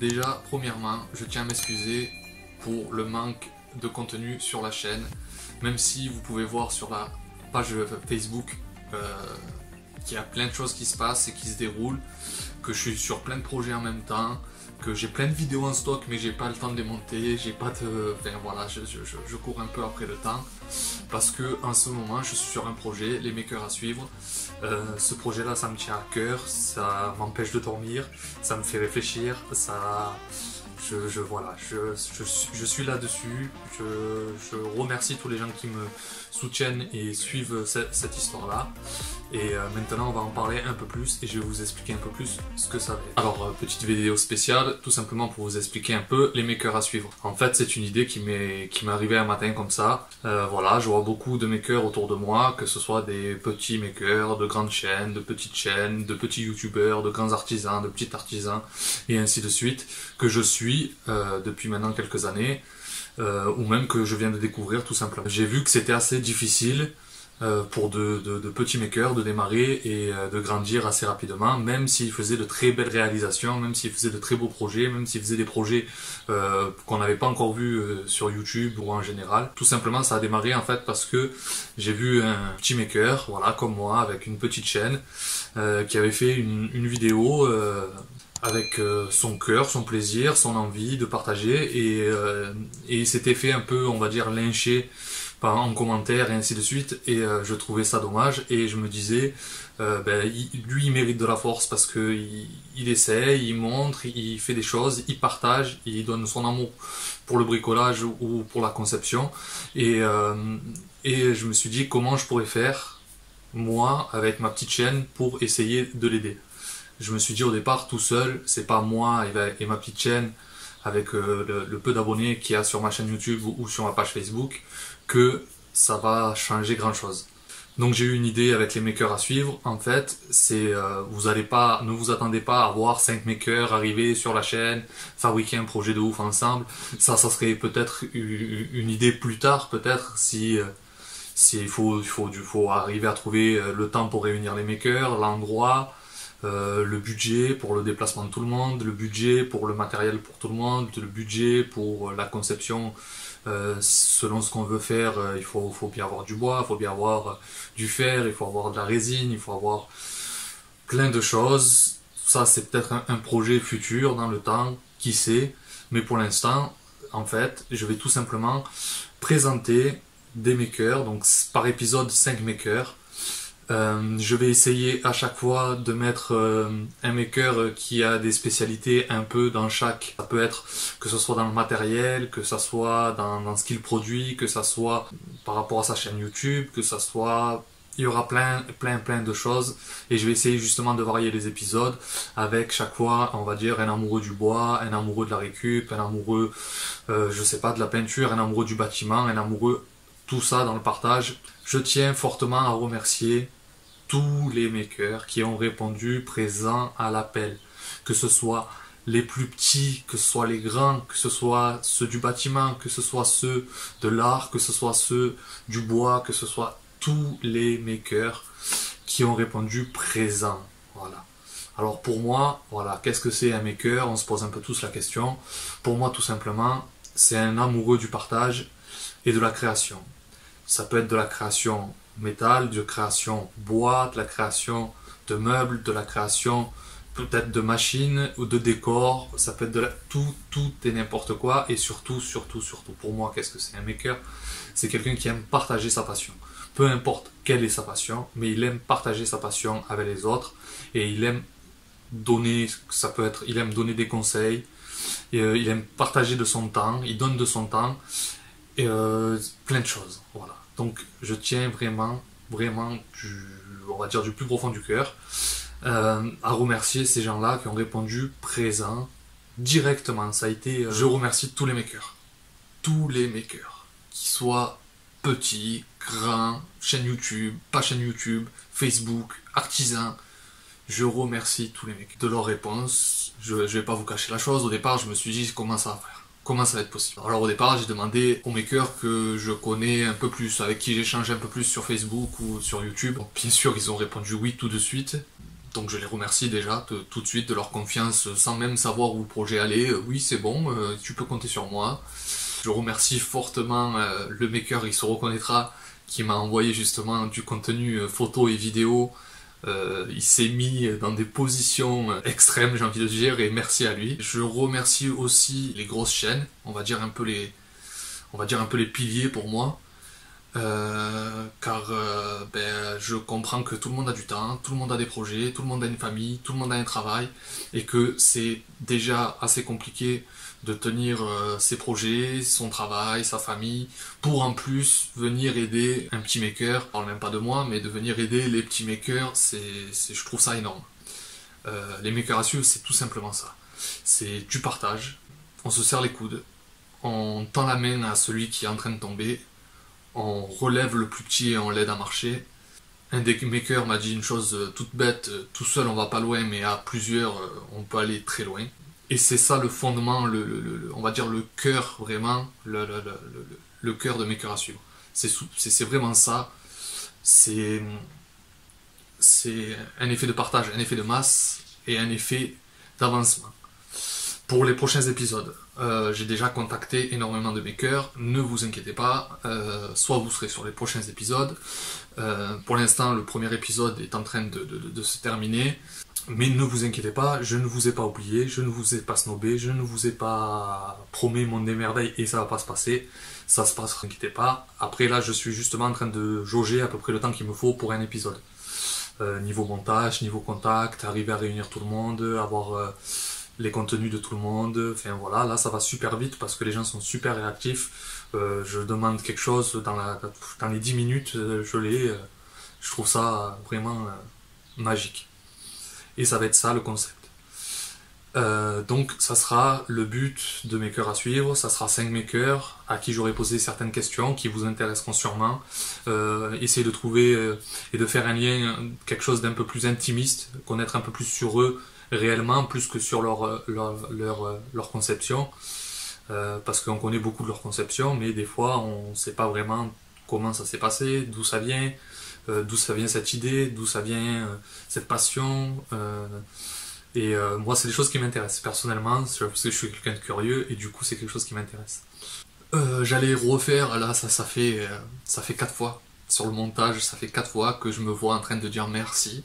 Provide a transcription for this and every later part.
Déjà, premièrement, je tiens à m'excuser pour le manque de contenu sur la chaîne, même si vous pouvez voir sur la page Facebook qu'il y a plein de choses qui se passent et qui se déroulent, que je suis sur plein de projets en même temps, que j'ai plein de vidéos en stock mais j'ai pas le temps de les monter, j'ai pas de... Enfin voilà, je cours un peu après le temps, parce que en ce moment je suis sur un projet, les makers à suivre. Ce projet là ça me tient à cœur, ça m'empêche de dormir, ça me fait réfléchir, ça... Voilà, je suis là-dessus, je remercie tous les gens qui me soutiennent et suivent cette histoire-là. Et maintenant on va en parler un peu plus et je vais vous expliquer un peu plus ce que ça va être. Alors petite vidéo spéciale, tout simplement pour vous expliquer un peu les makers à suivre. En fait c'est une idée qui m'est arrivée un matin comme ça. Voilà, je vois beaucoup de makers autour de moi, que ce soit des petits makers, de grandes chaînes, de petites chaînes, de petits youtubeurs, de grands artisans, de petits artisans et ainsi de suite, que je suis depuis maintenant quelques années, ou même que je viens de découvrir tout simplement. J'ai vu que c'était assez difficile pour de petits makers de démarrer et de grandir assez rapidement, même s'ils faisaient de très belles réalisations, même s'ils faisaient de très beaux projets, même s'ils faisaient des projets qu'on n'avait pas encore vus sur YouTube ou en général. Tout simplement ça a démarré en fait parce que j'ai vu un petit maker, voilà, comme moi, avec une petite chaîne, qui avait fait une vidéo avec son cœur, son plaisir, son envie de partager, et il s'était fait un peu, on va dire, lyncher en commentaire et ainsi de suite, et je trouvais ça dommage, et je me disais, lui il mérite de la force parce que il essaie, il montre, il fait des choses, il partage, il donne son amour pour le bricolage ou pour la conception, et je me suis dit comment je pourrais faire, moi, avec ma petite chaîne, pour essayer de l'aider. Je me suis dit au départ, tout seul, c'est pas moi et ma petite chaîne, avec le peu d'abonnés qu'il y a sur ma chaîne YouTube ou sur ma page Facebook, que ça va changer grand chose. Donc j'ai eu une idée avec les makers à suivre. En fait, c'est ne vous attendez pas à voir 5 makers arriver sur la chaîne, fabriquer un projet de ouf ensemble. Ça serait peut-être une idée plus tard, peut-être, si il faut arriver à trouver le temps pour réunir les makers, l'endroit, le budget pour le déplacement de tout le monde, le budget pour le matériel pour tout le monde, le budget pour la conception selon ce qu'on veut faire. Il faut bien avoir du bois, il faut bien avoir du fer, il faut avoir de la résine, il faut avoir plein de choses. Ça c'est peut-être un projet futur dans le temps, qui sait, mais pour l'instant en fait je vais tout simplement présenter des makers, donc par épisode 5 makers. Je vais essayer à chaque fois de mettre un maker qui a des spécialités un peu dans chaque. Ça peut être que ce soit dans le matériel, que ce soit dans ce qu'il produit, que ce soit par rapport à sa chaîne YouTube, que ce soit... Il y aura plein de choses, et je vais essayer justement de varier les épisodes avec chaque fois, on va dire, un amoureux du bois, un amoureux de la récup, un amoureux, je sais pas, de la peinture, un amoureux du bâtiment, un amoureux... Tout ça dans le partage. Je tiens fortement à remercier tous les makers qui ont répondu présent à l'appel. Que ce soit les plus petits, que ce soit les grands, que ce soit ceux du bâtiment, que ce soit ceux de l'art, que ce soit ceux du bois, que ce soit tous les makers qui ont répondu présent. Voilà. Alors pour moi, voilà, qu'est-ce que c'est un maker? On se pose un peu tous la question. Pour moi, tout simplement, c'est un amoureux du partage et de la création. Ça peut être de la création métal, de la création bois, de la création de meubles, de la création peut-être de machines ou de décors. Ça peut être de tout et n'importe quoi. Et surtout, pour moi, qu'est-ce que c'est un maker? C'est quelqu'un qui aime partager sa passion. Peu importe quelle est sa passion, mais il aime partager sa passion avec les autres, et il aime donner, il aime donner des conseils, et, il aime partager de son temps, il donne de son temps, et plein de choses, voilà. Donc je tiens vraiment on va dire du plus profond du cœur, à remercier ces gens-là qui ont répondu présent directement. Ça a été, je remercie tous les makers, qui soient petits, grands, chaîne YouTube, pas chaîne YouTube, Facebook, artisans. Je remercie tous les makers de leurs réponses. Je vais pas vous cacher la chose, au départ je me suis dit comment ça va faire. Comment ça va être possible? Alors au départ, j'ai demandé aux makers que je connais un peu plus, avec qui j'échange un peu plus sur Facebook ou sur YouTube. Donc, bien sûr, ils ont répondu oui tout de suite. Donc je les remercie déjà tout de suite de leur confiance sans même savoir où le projet allait. Oui, c'est bon, tu peux compter sur moi. Je remercie fortement le maker, il se reconnaîtra, qui m'a envoyé justement du contenu photo et vidéo. Il s'est mis dans des positions extrêmes, j'ai envie de dire, et merci à lui. Je remercie aussi les grosses chaînes, on va dire un peu les piliers pour moi. Car je comprends que tout le monde a du temps, tout le monde a des projets, tout le monde a une famille, tout le monde a un travail, et que c'est déjà assez compliqué de tenir ses projets, son travail, sa famille, pour en plus venir aider un petit maker, je parle même pas de moi, mais de venir aider les petits makers, je trouve ça énorme. Les makers à suivre, c'est tout simplement ça. C'est du partage, on se serre les coudes, on tend la main à celui qui est en train de tomber, on relève le plus petit et on l'aide à marcher. Un des makers m'a dit une chose toute bête, tout seul on va pas loin, mais à plusieurs on peut aller très loin. Et c'est ça le fondement, on va dire le cœur vraiment, le cœur de Maker à suivre. C'est vraiment ça. C'est un effet de partage, un effet de masse et un effet d'avancement. Pour les prochains épisodes, j'ai déjà contacté énormément de makers, ne vous inquiétez pas, soit vous serez sur les prochains épisodes. Pour l'instant, le premier épisode est en train de se terminer, mais ne vous inquiétez pas, je ne vous ai pas oublié, je ne vous ai pas snobé, je ne vous ai pas promis mon émerveil et ça va pas se passer. Ça se passe, ne vous inquiétez pas. Après là, je suis justement en train de jauger à peu près le temps qu'il me faut pour un épisode. Niveau montage, niveau contact, arriver à réunir tout le monde, avoir les contenus de tout le monde, enfin voilà, là ça va super vite parce que les gens sont super réactifs. Je demande quelque chose, dans les 10 minutes, je l'ai. Je trouve ça vraiment magique. Et ça va être ça le concept. Donc ça sera le but de Maker à suivre, ça sera 5 makers à qui j'aurai posé certaines questions qui vous intéresseront sûrement. Essayer de trouver et de faire un lien, quelque chose d'un peu plus intimiste, connaître un peu plus sur eux réellement, plus que sur leur conception. Parce qu'on connaît beaucoup de leur conception, mais des fois on ne sait pas vraiment comment ça s'est passé, d'où ça vient cette idée, d'où ça vient cette passion. Moi, c'est des choses qui m'intéressent personnellement, parce que je suis quelqu'un de curieux, et du coup, c'est quelque chose qui m'intéresse. J'allais refaire, là, ça fait 4 fois, sur le montage, ça fait 4 fois que je me vois en train de dire merci.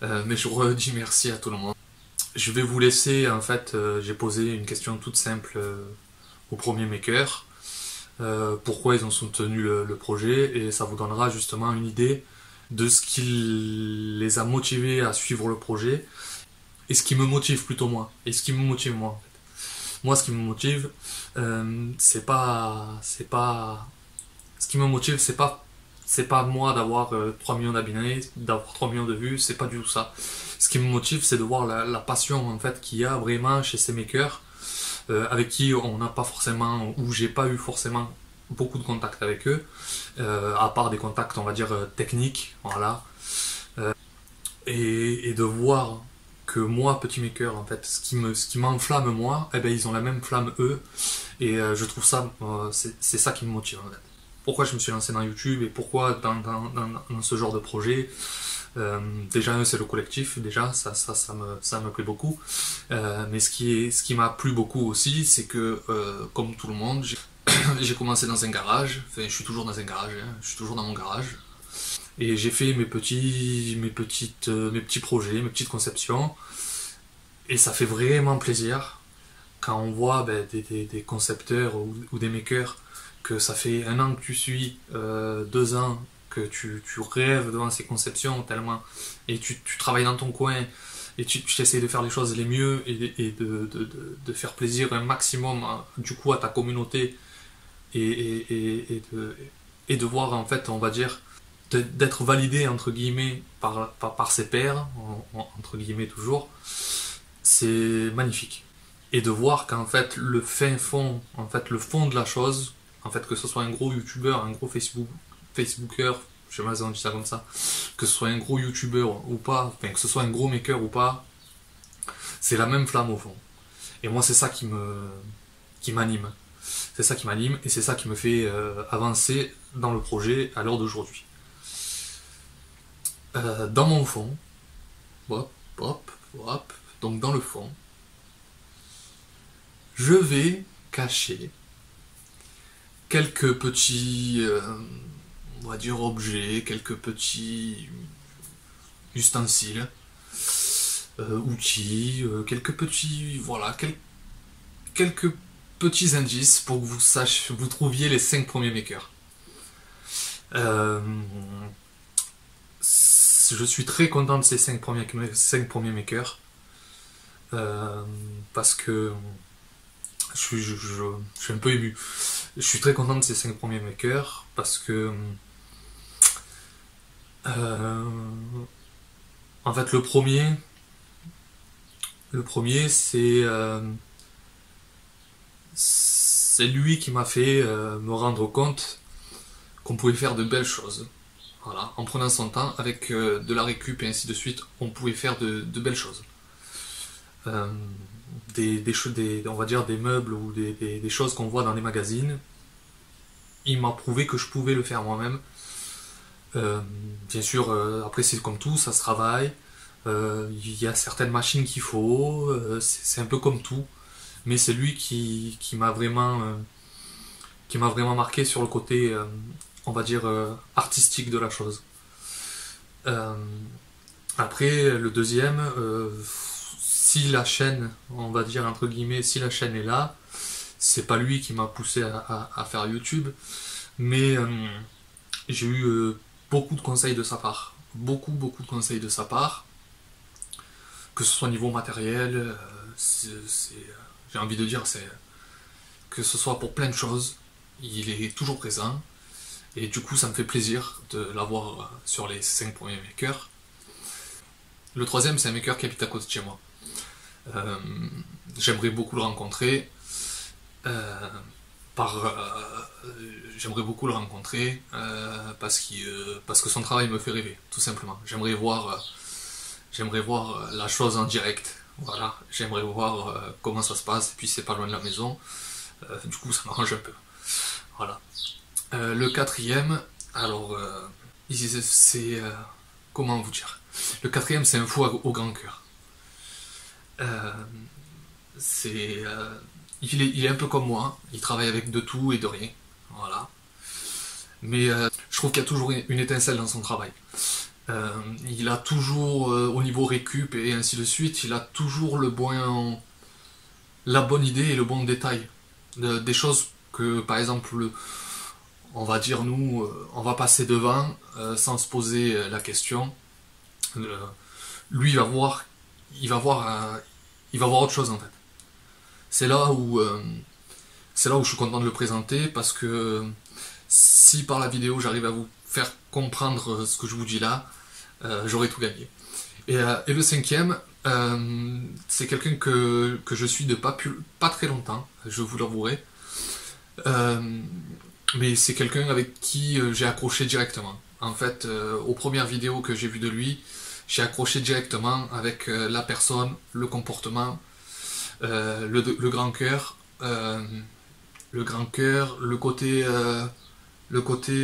Mais je redis merci à tout le monde. Je vais vous laisser, en fait, j'ai posé une question toute simple au premier maker. Pourquoi ils ont soutenu le projet, et ça vous donnera justement une idée de ce qui les a motivés à suivre le projet, et ce qui me motive plutôt moi, et ce qui me motive moi en fait. Moi, ce qui me motive, c'est pas ce qui me motive, c'est pas moi d'avoir 3 millions d'abonnés, d'avoir 3 millions de vues, c'est pas du tout ça. Ce qui me motive, c'est de voir la passion en fait qu'il y a vraiment chez ces makers, avec qui on n'a pas forcément, ou j'ai pas eu forcément beaucoup de contacts avec eux, à part des contacts on va dire techniques, voilà. Et de voir que moi, petit maker, en fait, ce qui m'enflamme moi, eh ben, ils ont la même flamme eux, et je trouve ça, c'est ça qui me motive en fait. Pourquoi je me suis lancé dans YouTube et pourquoi dans ce genre de projet. Déjà c'est le collectif, déjà ça me plaît beaucoup, mais ce qui m'a plu beaucoup aussi, c'est que comme tout le monde, j'ai commencé dans un garage, enfin je suis toujours dans un garage, hein, je suis toujours dans mon garage, et j'ai fait mes petits projets, mes petites conceptions, et ça fait vraiment plaisir quand on voit des concepteurs ou des makers que ça fait 1 an que tu suis, 2 ans que tu rêves devant ces conceptions tellement, et tu travailles dans ton coin et tu essaies de faire les choses les mieux et de faire plaisir un maximum du coup à ta communauté, et de voir en fait, on va dire, d'être validé entre guillemets par ses pairs, entre guillemets toujours, c'est magnifique. Et de voir qu'en fait le fin fond, en fait le fond de la chose, en fait que ce soit un gros youtubeur, un gros facebooker, je sais pas si on dit ça comme ça, que ce soit un gros youtubeur ou pas, enfin que ce soit un gros maker ou pas, c'est la même flamme au fond. Et moi c'est ça qui m'anime. C'est ça qui m'anime et c'est ça qui me fait avancer dans le projet à l'heure d'aujourd'hui. Dans mon fond, hop, hop, hop. Donc dans le fond, je vais cacher quelques petits, on va dire objets, quelques petits ustensiles, outils, quelques petits, voilà, quelques petits indices pour que vous trouviez les 5 premiers makers. Je suis très content de ces 5 premiers makers parce que je suis un peu ému. Je suis très content de ces 5 premiers makers parce que en fait le premier c'est lui qui m'a fait me rendre compte qu'on pouvait faire de belles choses. Voilà, en prenant son temps, avec de la récup et ainsi de suite, on pouvait faire de belles choses. On va dire des meubles ou des choses qu'on voit dans les magazines. Il m'a prouvé que je pouvais le faire moi-même. Bien sûr, après c'est comme tout, ça se travaille. Il y a certaines machines qu'il faut, c'est un peu comme tout. Mais c'est lui qui m'a vraiment marqué sur le côté, on va dire, artistique de la chose. Après, le deuxième, si la chaîne, on va dire entre guillemets, si la chaîne est là, c'est pas lui qui m'a poussé à faire YouTube, mais j'ai eu beaucoup de conseils de sa part. Beaucoup de conseils de sa part, que ce soit au niveau matériel, j'ai envie de dire, que ce soit pour plein de choses, il est toujours présent. Et du coup, ça me fait plaisir de l'avoir sur les 5 premiers makers. Le troisième, c'est un maker qui habite à côté de chez moi. J'aimerais beaucoup le rencontrer. J'aimerais beaucoup le rencontrer parce que son travail me fait rêver, tout simplement. J'aimerais voir la chose en direct. Voilà, j'aimerais voir comment ça se passe. Et puis c'est pas loin de la maison. Du coup, ça m'arrange un peu. Voilà. Le quatrième, alors, c'est comment vous dire? Le quatrième, c'est un fou au grand cœur. Il est un peu comme moi, il travaille avec de tout et de rien, voilà. Mais je trouve qu'il y a toujours une étincelle dans son travail. Il a toujours, au niveau récup et ainsi de suite, il a toujours la bonne idée et le bon détail. Des choses que, par exemple, on va dire nous, on va passer devant sans se poser la question. Lui, il va voir autre chose en fait. C'est là où je suis content de le présenter parce que si par la vidéo j'arrive à vous faire comprendre ce que je vous dis là, j'aurai tout gagné. Et le cinquième, c'est quelqu'un que je suis de pas très longtemps, je vous l'avouerai. Mais c'est quelqu'un avec qui j'ai accroché directement. En fait, aux premières vidéos que j'ai vues de lui, j'ai accroché directement avec la personne, le comportement, le grand cœur, le côté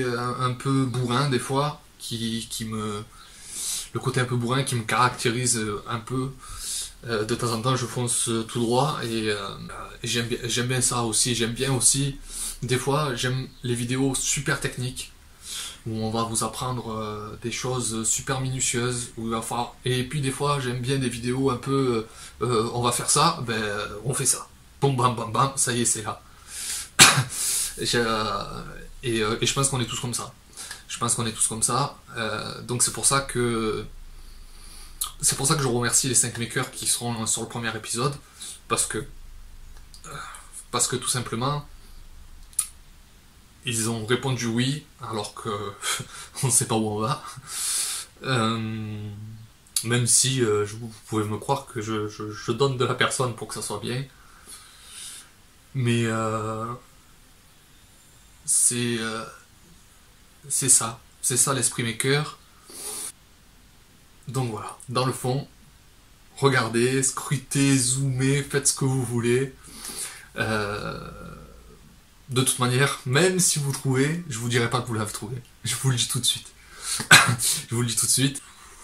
un peu bourrin des fois, le côté un peu bourrin qui me caractérise un peu. De temps en temps, je fonce tout droit et j'aime bien ça aussi. J'aime bien aussi, des fois, j'aime les vidéos super techniques où on va vous apprendre des choses super minutieuses. Et puis des fois, j'aime bien des vidéos un peu, on va faire ça, ben on fait ça. Boum, bam, bam, bam, ça y est, c'est là. Et je pense qu'on est tous comme ça. Donc c'est pour ça que je remercie les 5 makers qui seront sur le premier épisode, parce que tout simplement, ils ont répondu oui, alors que on ne sait pas où on va. Même si vous pouvez me croire que je donne de la personne pour que ça soit bien. Mais c'est ça l'esprit maker. Donc voilà, dans le fond, regardez, scrutez, zoomez, faites ce que vous voulez. De toute manière, même si vous trouvez, je vous dirai pas que vous l'avez trouvé. Je vous le dis tout de suite. Je vous le dis tout de suite.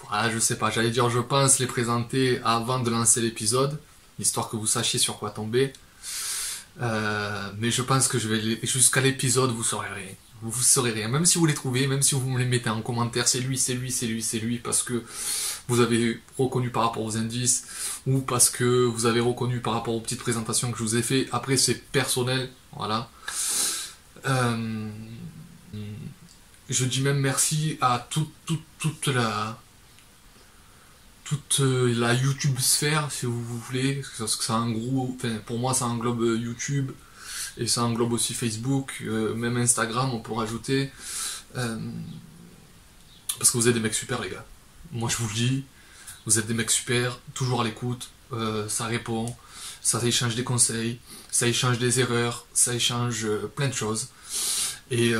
voilà, je sais pas, j'allais dire je pense les présenter avant de lancer l'épisode, histoire que vous sachiez sur quoi tomber. Mais je pense que jusqu'à l'épisode, vous saurez rien. Vous saurez rien. Même si vous les trouvez, même si vous me les mettez en commentaire, c'est lui, c'est lui, c'est lui, c'est lui, parce que vous avez reconnu par rapport aux indices, ou parce que vous avez reconnu par rapport aux petites présentations que je vous ai fait. Après, c'est personnel, voilà. Je dis même merci à toute la YouTube sphère, si vous voulez, parce que ça a un gros, enfin, pour moi ça englobe YouTube et ça englobe aussi Facebook, même Instagram on peut rajouter, parce que vous êtes des mecs super les gars. Moi je vous le dis, vous êtes des mecs super, toujours à l'écoute, ça répond, ça échange des conseils, ça échange des erreurs, ça échange plein de choses. Et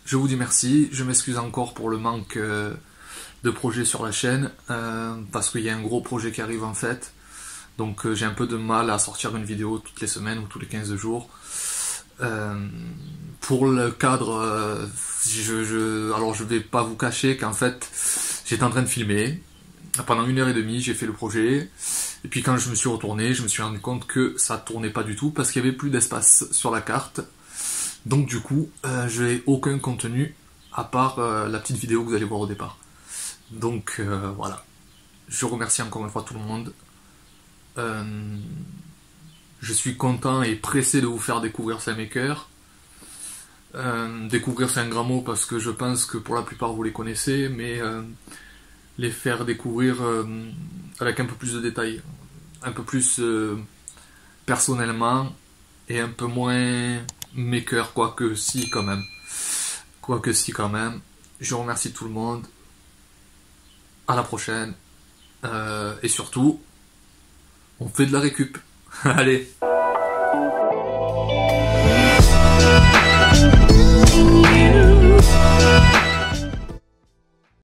je vous dis merci, je m'excuse encore pour le manque de projets sur la chaîne, parce qu'il y a un gros projet qui arrive en fait. Donc j'ai un peu de mal à sortir une vidéo toutes les semaines ou tous les 15 jours. Pour le cadre, alors je vais pas vous cacher qu'en fait j'étais en train de filmer. Pendant 1h30 j'ai fait le projet. Et puis quand je me suis retourné, je me suis rendu compte que ça tournait pas du tout parce qu'il y avait plus d'espace sur la carte. Donc du coup, je n'ai aucun contenu à part la petite vidéo que vous allez voir au départ. Donc voilà. Je remercie encore une fois tout le monde. Je suis content et pressé de vous faire découvrir Slaymaker. Découvrir c'est un grand mot parce que je pense que pour la plupart vous les connaissez, mais les faire découvrir avec un peu plus de détails, un peu plus personnellement et un peu moins maker, quoique si quand même. Quoique si quand même. Je remercie tout le monde. À la prochaine. Et surtout, on fait de la récup. Allez.